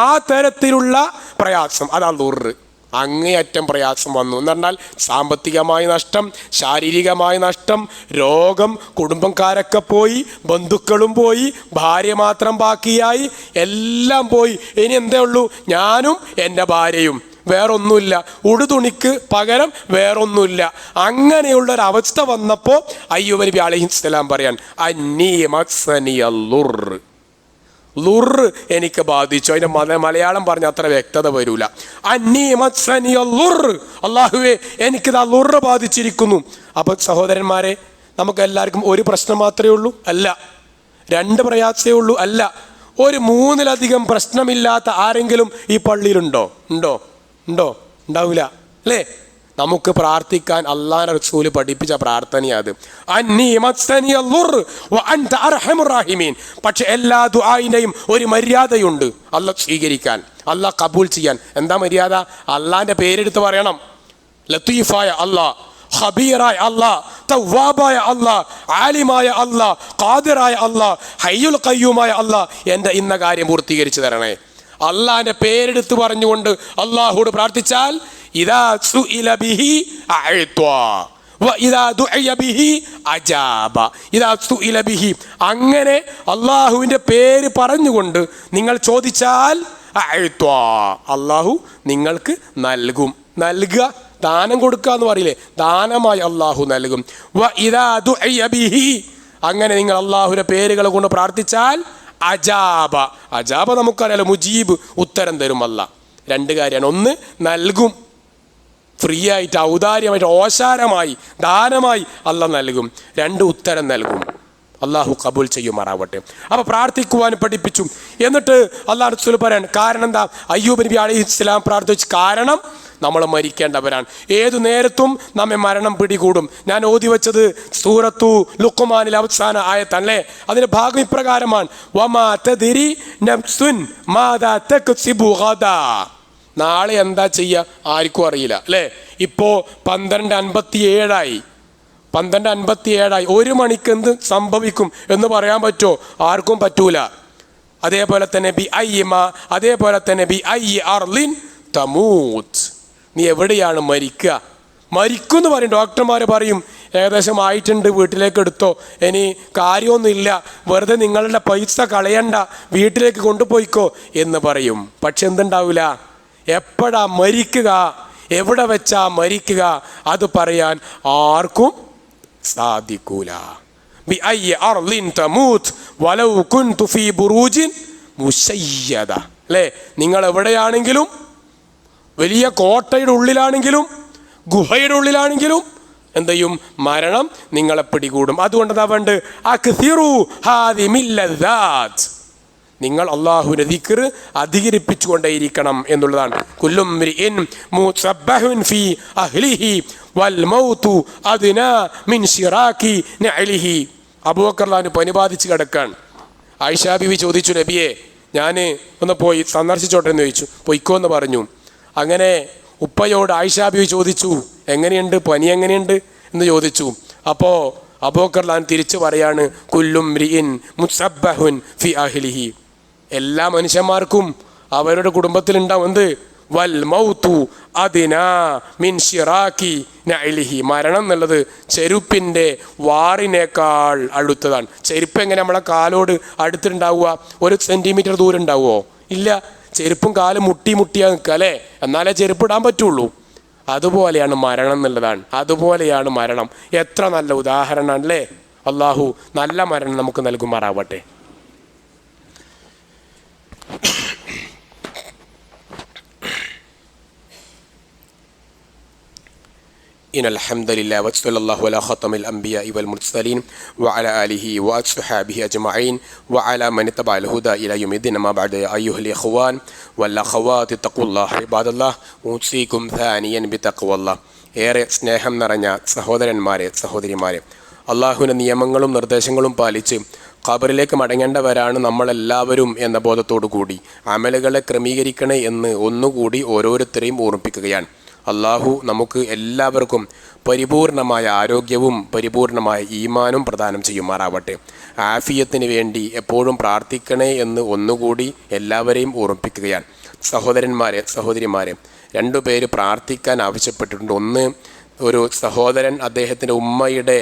ആ തരത്തിലുള്ള പ്രയാസം, അതാ ലുർ. അങ്ങേയറ്റം പ്രയാസം വന്നു എന്ന് പറഞ്ഞാൽ സാമ്പത്തികമായ നഷ്ടം, ശാരീരികമായ നഷ്ടം, രോഗം, കുടുംബക്കാരൊക്കെ പോയി, ബന്ധുക്കളും പോയി, ഭാര്യ മാത്രം ബാക്കിയായി, എല്ലാം പോയി. ഇനി എന്തേ ഉള്ളൂ? ഞാനും എൻ്റെ ഭാര്യയും, വേറൊന്നുമില്ല. ഉടുതുണിക്ക് പകരം വേറൊന്നുമില്ല. അങ്ങനെയുള്ളൊരവസ്ഥ വന്നപ്പോൾ അയ്യൂബ് നബി അലൈഹിസ്സലാം പറയാൻ അന്നീ മസ്സനിയ ലുർ. ലുർ എനിക്ക് ബാധിച്ചു. അതിൻ്റെ മലയാളം പറഞ്ഞ അത്ര വ്യക്തത വരൂല. അന്നീ മസ്സനിയ ലുർ. അല്ലാഹുവേ, എനിക്കിതാ ലുർ ബാധിച്ചിരിക്കുന്നു. അപ്പം സഹോദരന്മാരെ, നമുക്ക് എല്ലാവർക്കും ഒരു പ്രശ്നം മാത്രമേ ഉള്ളൂ? അല്ല. രണ്ട് പ്രയാസമേ ഉള്ളൂ? അല്ല. ഒരു മൂന്നിലധികം പ്രശ്നമില്ലാത്ത ആരെങ്കിലും ഈ പള്ളിയിലുണ്ടോ? ഉണ്ടാവില്ല അല്ലേ. നമുക്ക് പ്രാർത്ഥിക്കാൻ അല്ലാഹുവിന്റെ റസൂൽ പഠിപ്പിച്ച പ്രാർത്ഥനയത് അന്നീ മസ്സനിയ ലുർ വ അൻത അർഹമുർ റഹീമീൻ. പക്ഷെ എല്ലാ ദുആഇന്റെയും ഒരു മര്യാദയുണ്ട് അല്ലാഹ് സ്വീകരിക്കാൻ, അല്ലാഹ് കബൂൽ ചെയ്യാൻ. എന്താ മര്യാദ? അല്ലാഹുവിന്റെ പേരെടുത്ത് പറയണം. ലത്തീഫായ അല്ലാഹ്, ഖബീറായ അല്ലാഹ്, തവ്വാബായ അല്ലാഹ്, ആലിമായ അല്ലാഹ്, ഖാദിറായ അല്ലാഹ്, ഹയ്യുൽ ഖയ്യൂമായ അല്ലാഹ്, എൻ്റെ ഇന്ന കാര്യം പൂർത്തീകരിച്ചു തരണേ. അള്ളാഹിന്റെ പേരെടുത്ത് പറഞ്ഞുകൊണ്ട് അള്ളാഹുവോട് പ്രാർത്ഥിച്ചാൽ ഇദാ സുഇല ബിഹി അഅ്താ വ ഇദാ ദുഇയ ബിഹി അജാബ. ഇദാ സുഇല ബിഹി, അങ്ങനെ അള്ളാഹുവിൻ്റെ പേര് പറഞ്ഞുകൊണ്ട് നിങ്ങൾ ചോദിച്ചാൽ അഅ്താ, അള്ളാഹു നിങ്ങൾക്ക് നൽകും. നൽകുക, ദാനം കൊടുക്കുക എന്ന് പറയില്ലേ, ദാനമായി അള്ളാഹു നൽകും. വ ഇദാ ദുഇയ ബിഹി, അങ്ങനെ നിങ്ങൾ അള്ളാഹുവിൻ്റെ പേരുകൾ കൊണ്ട് പ്രാർത്ഥിച്ചാൽ അജാബ. അജാബ നമുക്കറിയാലോ, മുജീബ്, ഉത്തരം തരും അല്ലാഹ്. രണ്ട് കാര്യമാണ്. ഒന്ന് നൽകും, ഫ്രീ ആയിട്ട്, ഔദാര്യമായിട്ട്, ഓശാരമായി, ദാനമായി അള്ളാഹ് നൽകും. 2 ഉത്തരം നൽകും. അള്ളാഹു കബൂൽ ചെയ്യുമാറാവട്ടെ. അപ്പോൾ പ്രാർത്ഥിക്കുവാൻ പഠിപ്പിച്ചു. എന്നിട്ട് അള്ളാഹു റസൂൽ പറയാൻ കാരണം എന്താ? അയ്യൂബ് നബി അലൈഹിസ്സലാം പ്രാർത്ഥിച്ചു. കാരണം നമ്മൾ മരിക്കേണ്ടവരാണ്. ഏതു നേരത്തും നമ്മെ മരണം പിടികൂടും. ഞാൻ ഓതി വെച്ചത് സൂറത്തു ലുഖ്മാനിലെ അവസാന ആയത്തല്ലേ. അതിന്റെ ഭാഗം ഇപ്രകാരമാണ്: വമാ തദ്രി നഫ്സുൻ മാദാ തക്സിബു ഗദാ. നാളെ എന്താ ചെയ്യുക ആർക്കും അറിയില്ല അല്ലേ. ഇപ്പോൾ 12:57 12:57 1 മണിക്ക് എന്ത് സംഭവിക്കും എന്ന് പറയാൻ പറ്റുമോ? ആർക്കും പറ്റൂല. അതേപോലെ തന്നെ ബി ഐ അർളിൻ തമൂത്ത്. നീ എവിടെയാണ് മരിക്കുക? മരിക്കും എന്ന് പറയും. ഡോക്ടർമാർ പറയും ഏകദേശം ആയിട്ടുണ്ട്, വീട്ടിലേക്ക് എടുത്തോ, ഇനി കാര്യമൊന്നുമില്ല, വെറുതെ നിങ്ങളുടെ പൈസ കളയണ്ട, വീട്ടിലേക്ക് കൊണ്ടുപോയിക്കോ എന്ന് പറയും. പക്ഷെ എന്തുണ്ടാവില്ല, എപ്പോഴാ മരിക്കുക, എവിടെ വെച്ചാ മരിക്കുക, അത് പറയാൻ ആർക്കും സാധിക്കൂല. ബി ഐ അർളിൻ തമൂത്ത് വലൗ കുൻതു ഫീ ബുറൂജിൻ മുശയ്യദ. അല്ലേ, നിങ്ങൾ എവിടെയാണെങ്കിലും, വലിയ കോട്ടയുടെ ഉള്ളിലാണെങ്കിലും ഗുഹയുടെ ഉള്ളിലാണെങ്കിലും എന്ത് ചെയ്യും? മരണം നിങ്ങളെ പിടികൂടും. അതുകൊണ്ട് അതുകൊണ്ട് നിങ്ങൾ അള്ളാഹുവിന്റെ ദിക്ർ അധികരിപ്പിച്ചുകൊണ്ടേയിരിക്കണം എന്നുള്ളതാണ്. കുല്ലും മ്രിഇൻ മുസബ്ബഹുൻ ഫീ അഹ്ലിഹി വൽ മൗതു അദ്നാ മിൻ ശിറാക്കി നഅലിഹി. അബൂബക്കർ റളിയല്ലാഹു പനി ബാധിച്ച് കിടക്കാൻ. ആയിഷ ബീവി ചോദിച്ചു, നബിയെ ഞാൻ ഒന്ന് പോയി സന്ദർശിച്ചോട്ടെ എന്ന് ചോദിച്ചു. പൊയ്ക്കോ എന്ന് പറഞ്ഞു. അങ്ങനെ ഉപ്പയോട് ആയിഷ ബീവി ചോദിച്ചു, എങ്ങനെയുണ്ട്, പനി എങ്ങനെയുണ്ട് എന്ന് ചോദിച്ചു. അപ്പോൾ അബൂബക്കർ റളിയല്ലാഹു തിരിച്ചു പറയാണ്, കുല്ലും മ്രിഇൻ മുസബ്ബഹുൻ ഫീ അഹ്ലിഹി. എല്ലാ മനുഷ്യന്മാർക്കും അവരുടെ കുടുംബത്തിലുണ്ടാവും എന്ത്? വൽ മൗതു അദ്നാ മിൻ ശിറാക്കി നഅലിഹി. മരണം എന്നുള്ളത് ചെരുപ്പിൻ്റെ വാറിനേക്കാൾ അടുത്തതാണ്. ചെരുപ്പ് എങ്ങനെ നമ്മളെ കാലോട് അടുത്തുണ്ടാവുക? 1 സെൻറ്റിമീറ്റർ ദൂരം ഉണ്ടാവുമോ? ഇല്ല. ചെരുപ്പും കാലും മുട്ടിയാ നിൽക്കുക അല്ലേ, എന്നാലേ ചെരുപ്പ് ഇടാൻ പറ്റുള്ളൂ. അതുപോലെയാണ് മരണം എന്നുള്ളതാണ്. അതുപോലെയാണ് മരണം. എത്ര നല്ല ഉദാഹരണമാണ് അല്ലേ. അള്ളാഹു നല്ല മരണം നമുക്ക് നൽകുമാറാവട്ടെ. إن الحمد لله وصلى الله على خاتم الأنبياء والمرسلين وعلى آله وأصحابه أجمعين وعلى من اتبع الهدى إلى يوم الدين. ما بعد أيها الإخوان والأخوات اتقوا الله عباد الله أوصيكم ثانيا بتقوى الله. ഏറെ സ്നേഹം നിറഞ്ഞ സഹോദരന്മാരെ, സഹോദരിമാരെ, അള്ളാഹുവിൻ്റെ നിയമങ്ങളും നിർദ്ദേശങ്ങളും പാലിച്ച് ഖബറിലേക്ക് മടങ്ങേണ്ടവരാണ് നമ്മളെല്ലാവരും എന്ന ബോധത്തോടു കൂടി അമലുകളെ ക്രമീകരിക്കണേ എന്ന് ഒന്നുകൂടി ഓരോരുത്തരെയും ഓർമ്മിപ്പിക്കുകയാണ്. അള്ളാഹു നമുക്ക് എല്ലാവർക്കും പരിപൂർണമായ ആരോഗ്യവും പരിപൂർണമായ ഈമാനും പ്രദാനം ചെയ്യുമാറാവട്ടെ. ആഫിയത്തിന് വേണ്ടി എപ്പോഴും പ്രാർത്ഥിക്കണേ എന്ന് ഒന്നുകൂടി എല്ലാവരെയും ഓർമ്മിപ്പിക്കുകയാണ്. സഹോദരന്മാരെ, സഹോദരിമാരെ, 2 പേര് പ്രാർത്ഥിക്കാൻ ആവശ്യപ്പെട്ടിട്ടുണ്ട്. ഒന്ന്, ഒരു സഹോദരൻ അദ്ദേഹത്തിൻ്റെ ഉമ്മയുടെ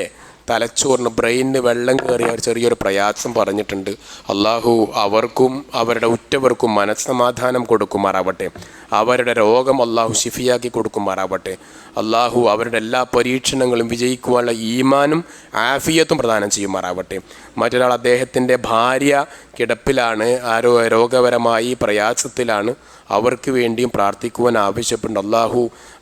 തലച്ചോറിന് ബ്രെയിനിന് വെള്ളം കയറിയ ചെറിയൊരു പ്രയാസം പറഞ്ഞിട്ടുണ്ട്. അള്ളാഹു അവർക്കും അവരുടെ ഉറ്റവർക്കും മനസ്സമാധാനം കൊടുക്കുമാറാവട്ടെ. അവരുടെ രോഗം അള്ളാഹു ശിഫിയാക്കി കൊടുക്കുമാറാവട്ടെ. അള്ളാഹു അവരുടെ എല്ലാ പരീക്ഷണങ്ങളും വിജയിക്കുവാനുള്ള ഈമാനും ആഫിയത്തും പ്രദാനം ചെയ്യുമാറാവട്ടെ. മറ്റൊരാൾ, അദ്ദേഹത്തിൻ്റെ ഭാര്യ കിടപ്പിലാണ്, രോഗപരമായി പ്രയാസത്തിലാണ്, അവർക്ക് വേണ്ടിയും പ്രാർത്ഥിക്കുവാൻ ആവശ്യപ്പെടുന്നുണ്ട്. അള്ളാഹു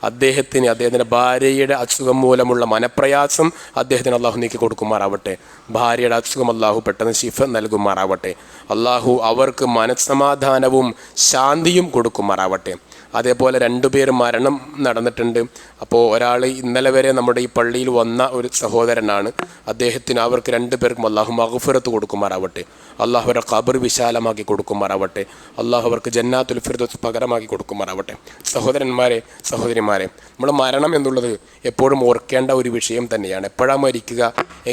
അദ്ദേഹത്തിൻ്റെ ഭാര്യയുടെ അസുഖം മൂലമുള്ള മനപ്രയാസം അദ്ദേഹത്തിന് അള്ളാഹു നീക്കി കൊടുക്കുമാറാവട്ടെ. ഭാര്യയുടെ അസുഖം അള്ളാഹു പെട്ടെന്ന് ശിഫ നൽകുമാറാവട്ടെ. അള്ളാഹു അവർക്ക് മനസ്സമാധാനവും ശാന്തിയും കൊടുക്കുമാറാവട്ടെ. അതേപോലെ 2 പേർ മരണം നടന്നിട്ടുണ്ട്. അപ്പോൾ ഒരാൾ ഇന്നലെ വരെ നമ്മുടെ ഈ പള്ളിയിൽ വന്ന ഒരു സഹോദരനാണ്. അദ്ദേഹത്തിന് അവർക്ക് 2 പേർക്കും അള്ളാഹു മഗ്ഫിറത്ത് കൊടുക്കുമാറാവട്ടെ. അള്ളാഹു അവരുടെ ഖബർ വിശാലമാക്കി കൊടുക്കുമാറാവട്ടെ. അള്ളാഹു അവർക്ക് ജന്നാത്തുൽ ഫിർദൗസ് പകരമാക്കി കൊടുക്കുമാറാവട്ടെ. സഹോദരന്മാരെ, സഹോദരിമാരെ, നമ്മൾ മരണം എന്നുള്ളത് എപ്പോഴും ഓർക്കേണ്ട ഒരു വിഷയം തന്നെയാണ്. എപ്പോഴാണ് മരിക്കുക,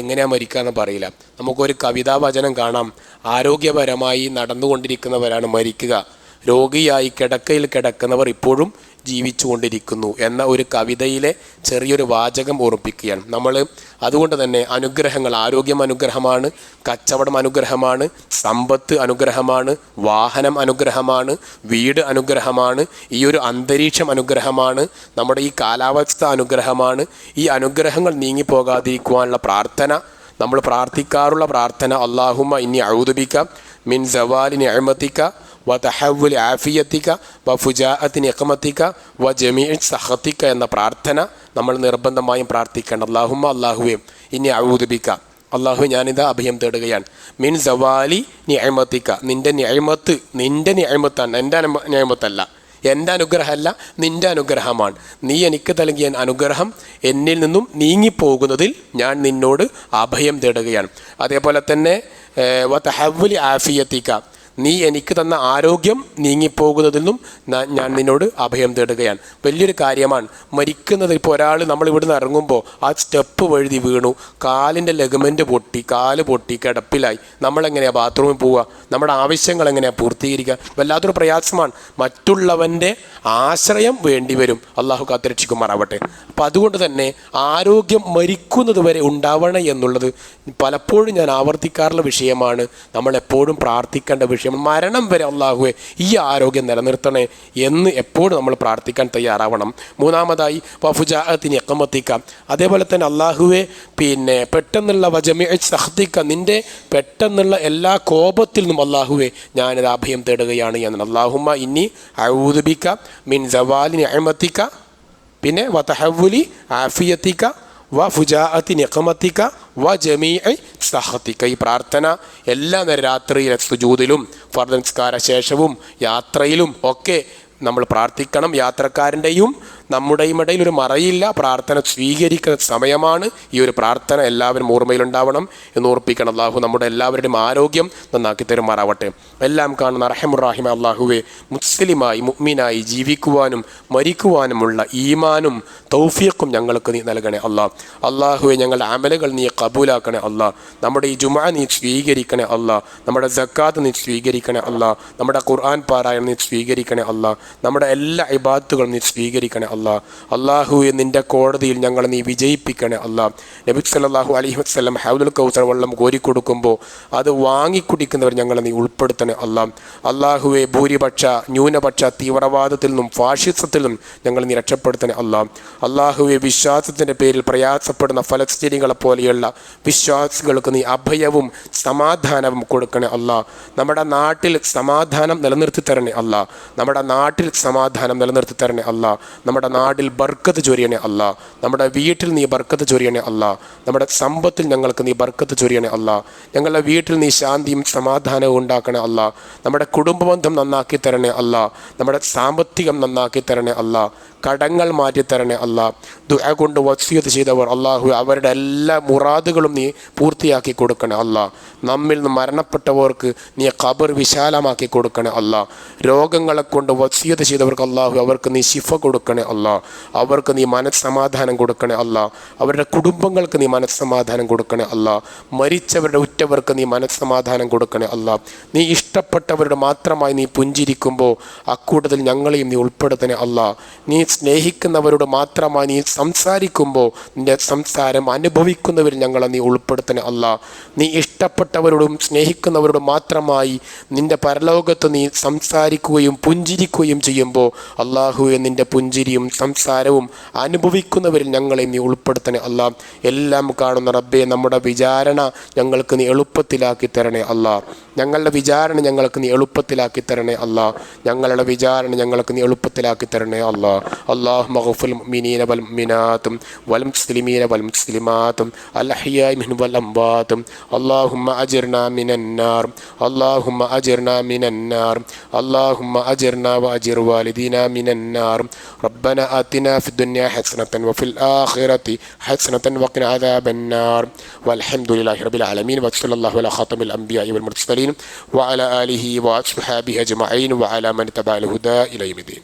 എങ്ങനെയാണ് മരിക്കുക എന്ന് പറയില്ല. നമുക്കൊരു കവിതാവചനം കാണാം. ആരോഗ്യപരമായി നടന്നുകൊണ്ടിരിക്കുന്നവരാണ് മരിക്കുക, രോഗിയായി കിടക്കയിൽ കിടക്കുന്നവർ ഇപ്പോഴും ജീവിച്ചുകൊണ്ടിരിക്കുന്നു എന്ന ഒരു കവിതയിലെ ചെറിയൊരു വാചകം ഓർമ്മിപ്പിക്കുകയാണ് നമ്മൾ. അതുകൊണ്ട് തന്നെ അനുഗ്രഹങ്ങൾ, ആരോഗ്യം അനുഗ്രഹമാണ്, കച്ചവടം അനുഗ്രഹമാണ്, സമ്പത്ത് അനുഗ്രഹമാണ്, വാഹനം അനുഗ്രഹമാണ്, വീട് അനുഗ്രഹമാണ്, ഈ ഒരു അന്തരീക്ഷം അനുഗ്രഹമാണ്, നമ്മുടെ ഈ കാലാവസ്ഥ അനുഗ്രഹമാണ്. ഈ അനുഗ്രഹങ്ങൾ നീങ്ങിപ്പോകാതിരിക്കുവാനുള്ള പ്രാർത്ഥന, നമ്മൾ പ്രാർത്ഥിക്കാറുള്ള പ്രാർത്ഥന, അല്ലാഹുമ്മ ഇന്നി അഊദു ബിക മിൻ സവാലി നിഅമതിക വതഹവ്വുലി ആഫിയത്തിക വഫുജാഅത്തി നിഖമത്തിക വജമീഇ സഖതിക എന്ന പ്രാർത്ഥന നമ്മൾ നിർബന്ധമായും പ്രാർത്ഥിക്കണം. അല്ലാഹുമ്മ, അല്ലാഹുവേ, ഇനി അഊദു ബിക, അല്ലാഹുവേ ഞാനിതാ അഭയം തേടുകയാണ്, മിൻ സവാലി നിഅമതിക, നിൻ്റെ നിഅമത്താണ്, എൻ്റെ നിഅമത്തല്ല, എൻ്റെ അനുഗ്രഹമല്ല, നിൻ്റെ അനുഗ്രഹമാണ്. നീ എനിക്ക് നൽകിയ അനുഗ്രഹം എന്നിൽ നിന്നും നീങ്ങിപ്പോകുന്നതിൽ ഞാൻ നിന്നോട് അഭയം തേടുകയാണ്. അതേപോലെ തന്നെ വതഹവ്വുലി ആഫിയത്തിക, നീ എനിക്ക് തന്ന ആരോഗ്യം നീങ്ങിപ്പോകുന്നതിൽ നിന്നും ഞാൻ നിന്നോട് അഭയം തേടുകയാണ്. വലിയൊരു കാര്യമാണ്. മരിക്കുന്നത് ഇപ്പോൾ ഒരാൾ നമ്മൾ ഇവിടുന്ന് ഇറങ്ങുമ്പോൾ ആ സ്റ്റെപ്പ് വഴുതി വീണു, കാലിൻ്റെ ലെഗമെൻ്റ് പൊട്ടി, കാല് പൊട്ടി, കിടപ്പിലായി, നമ്മളെങ്ങനെയാണ് ബാത്റൂമിൽ പോവുക, നമ്മുടെ ആവശ്യങ്ങൾ എങ്ങനെയാണ് പൂർത്തീകരിക്കുക? വല്ലാത്തൊരു പ്രയാസമാണ്. മറ്റുള്ളവൻ്റെ ആശ്രയം വേണ്ടി വരും. അള്ളാഹു കാത്തുരക്ഷിക്കുമാറാവട്ടെ. അപ്പം അതുകൊണ്ട് തന്നെ ആരോഗ്യം മരിക്കുന്നത് വരെ ഉണ്ടാവണം എന്നുള്ളത് പലപ്പോഴും ഞാൻ ആവർത്തിക്കാറുള്ള വിഷയമാണ്. നമ്മളെപ്പോഴും പ്രാർത്ഥിക്കേണ്ട വിഷയം. മരണം വരെ അള്ളാഹുവെ ഈ ആരോഗ്യം നിലനിർത്തണേ എന്ന് എപ്പോഴും നമ്മൾ പ്രാർത്ഥിക്കാൻ തയ്യാറാവണം. മൂന്നാമതായി വഫുജാഅത്തി നിഖമതിക, അതേപോലെ തന്നെ അള്ളാഹുവെ പെട്ടെന്നുള്ള വജമീഇ സഖതിക, നിൻ്റെ പെട്ടെന്നുള്ള എല്ലാ കോപത്തിൽ നിന്നും അള്ളാഹുവെ ഞാനിത് അഭയം തേടുകയാണ് എന്ന്. അല്ലാഹുമ്മ ഇന്നി അഊദു ബിക മിൻ സവാലി നിഅമതിക, പിന്നെ വതഹവ്വുലി ആഫിയതിക വഫുജാഅത്തി നിഖമതിക വജമീഇ സഖതിക. ഈ പ്രാർത്ഥന എല്ലാ രാത്രിയിലെ സുജൂദിലും ഫർദ് നിസ്കാര ശേഷവും യാത്രയിലും ഒക്കെ നമ്മൾ പ്രാർത്ഥിക്കണം. യാത്രക്കാരൻ്റെയും നമ്മുടെയും ഇടയിൽ ഒരു മറയില്ല, പ്രാർത്ഥന സ്വീകരിക്കുന്ന സമയമാണ്. ഈ ഒരു പ്രാർത്ഥന എല്ലാവരും ഓർമ്മയിലുണ്ടാവണം എന്ന് ഓർപ്പിക്കണം. അള്ളാഹു നമ്മുടെ എല്ലാവരുടെയും ആരോഗ്യം നന്നാക്കി തരുമാറാവട്ടെ. എല്ലാം കാണുന്ന റഹമുറാഹിമ അള്ളാഹുവെ, മുസ്ലിമായി മുഅ്മിനായി ജീവിക്കുവാനും മരിക്കുവാനുമുള്ള ഈമാനും തൗഫീഖും ഞങ്ങൾക്ക് നീ നൽകണേ അള്ളാഹ്. അള്ളാഹുവെ, ഞങ്ങളുടെ അമലുകൾ നീ കബൂലാക്കണേ അള്ളാഹ്. നമ്മുടെ ഈ ജുമുഅ നീ സ്വീകരിക്കണേ അള്ളാഹ്. നമ്മുടെ സക്കാത്ത് നീ സ്വീകരിക്കണേ അള്ളാഹ്. നമ്മുടെ ഖുർആൻ പാരായണം നീ സ്വീകരിക്കണേ അള്ളാഹ്. നമ്മുടെ എല്ലാ ഇബാദത്തുകളും നീ സ്വീകരിക്കണേ അള്ളാഹ്. അള്ളാഹുവെ, നിൻ്റെ കോടതിയിൽ ഞങ്ങളെ നീ വിജയിപ്പിക്കണേ അള്ളാഹ്. നബി സല്ലല്ലാഹു അലൈഹി വസല്ലം ഹൗദുൽ കൗസർ വെള്ളം കോരിക്കൊടുക്കുമ്പോൾ അത് വാങ്ങിക്കുടിക്കുന്നവർ ഞങ്ങളെ നീ ഉൾപ്പെടുത്തണേ അള്ളാഹ്. അള്ളാഹുവെ, ന്യൂനപക്ഷ തീവ്രവാദത്തിൽ നിന്നും ഫാഷിസത്തിൽ നിന്നും ഞങ്ങൾ നീ രക്ഷപ്പെടുത്തണേ അള്ളാഹ്. അള്ളാഹുവെ, വിശ്വാസത്തിൻ്റെ പേരിൽ പ്രയാസപ്പെടുന്ന ഫലസ്തീനികളെ പോലെയുള്ള വിശ്വാസികൾക്ക് നീ അഭയവും സമാധാനവും കൊടുക്കണേ അള്ളാഹ്. നമ്മുടെ നാട്ടിൽ സമാധാനം നിലനിർത്തി തരണേ അള്ളാഹ്. നമ്മുടെ നാട്ടിൽ സമാധാനം നിലനിർത്തി തരണേ അള്ളാഹ്. നമ്മുടെ നാട്ടിൽ ബർക്കത്ത് ചൊരിയണേ അള്ളാഹ്. നമ്മുടെ വീട്ടിൽ നീ ബർക്കത്ത് ചൊരിയണേ അള്ളാഹ്. നമ്മുടെ സമ്പത്തിൽ ഞങ്ങൾക്ക് നീ ബർക്കത്ത് ചൊരിയണേ അള്ളാഹ്. ഞങ്ങളുടെ വീട്ടിൽ നീ ശാന്തിയും സമാധാനവും ഉണ്ടാക്കണേ അള്ളാഹ്. നമ്മുടെ കുടുംബബന്ധം നന്നാക്കി തരണേ അള്ളാഹ്. നമ്മുടെ സാമ്പത്തികം നന്നാക്കി തരണേ അള്ളാഹ്. കടങ്ങൾ മാറ്റിത്തരണേ അള്ളാഹ്. ദുആ കൊണ്ട് വസിയത്ത് ചെയ്തവർ അള്ളാഹു അവരുടെ എല്ലാ മുറാദുകളും നീ പൂർത്തിയാക്കി കൊടുക്കണേ അള്ളാഹ്. നമ്മിൽ നിന്ന് മരണപ്പെട്ടവർക്ക് നീ ഖബർ വിശാലമാക്കി കൊടുക്കണേ അള്ളാഹ്. രോഗങ്ങളെ കൊണ്ട് വസിയത്ത് ചെയ്തവർക്ക് അള്ളാഹു അവർക്ക് നീ ശിഫ കൊടുക്കണേ അള്ളാഹ്. അവർക്ക് നീ മനസ്സമാധാനം കൊടുക്കണേ അള്ളാഹ്. അവരുടെ കുടുംബങ്ങൾക്ക് നീ മനസ്സമാധാനം കൊടുക്കണേ അള്ളാഹ്. മരിച്ചവരുടെ ഉറ്റവർക്ക് നീ മനസ്സമാധാനം കൊടുക്കണേ അള്ളാഹ്. നീ ഇഷ്ടപ്പെട്ടവരുടെ മാത്രമായി നീ പുഞ്ചിരിക്കുമ്പോൾ അക്കൂട്ടത്തിൽ ഞങ്ങളെയും നീ ഉൾപ്പെടുത്തണേ അള്ളാഹ്. നീ സ്നേഹിക്കുന്നവരോട് മാത്രമായി നീ സംസാരിക്കുമ്പോൾ നിൻ്റെ സംസാരം അനുഭവിക്കുന്നവരിൽ ഞങ്ങളെ നീ ഉൾപ്പെടുത്തണേ അള്ളാഹ്. നീ ഇഷ്ടപ്പെട്ടവരോടും സ്നേഹിക്കുന്നവരോടും മാത്രമായി നിൻ്റെ പരലോകത്ത് നീ സംസാരിക്കുകയും പുഞ്ചിരിക്കുകയും ചെയ്യുമ്പോൾ അള്ളാഹുവെ, നിൻ്റെ പുഞ്ചിരിയും സംസാരവും അനുഭവിക്കുന്നവരിൽ ഞങ്ങളെ നീ ഉൾപ്പെടുത്തണേ അള്ളാഹ്. എല്ലാം കാണുന്ന റബ്ബേ, നമ്മുടെ വിചാരണ ഞങ്ങൾക്ക് നീ എളുപ്പത്തിലാക്കി തരണേ അള്ളാഹ്. ഞങ്ങളുടെ വിചാരണ ഞങ്ങൾക്ക് നീ എളുപ്പത്തിലാക്കി തരണേ അള്ളാഹ്. ഞങ്ങളുടെ വിചാരണ ഞങ്ങൾക്ക് നീ എളുപ്പത്തിലാക്കി തരണേ അള്ളാഹ്. اللهم اغفر للمؤمنين والمؤمنات والمسلمين والمسلمات الأحياء منهم والأموات. اللهم أجرنا من النار. اللهم أجرنا من النار. اللهم أجرنا وأجر والدينا من النار. ربنا آتنا في الدنيا حسنة وفي الآخرة حسنة وقنا عذاب النار. والحمد لله رب العالمين. وصلى الله على خاتم الأنبياء والمرسلين وعلى آله وأصحابه أجمعين وعلى من تبع الهدى إلى يوم الدين.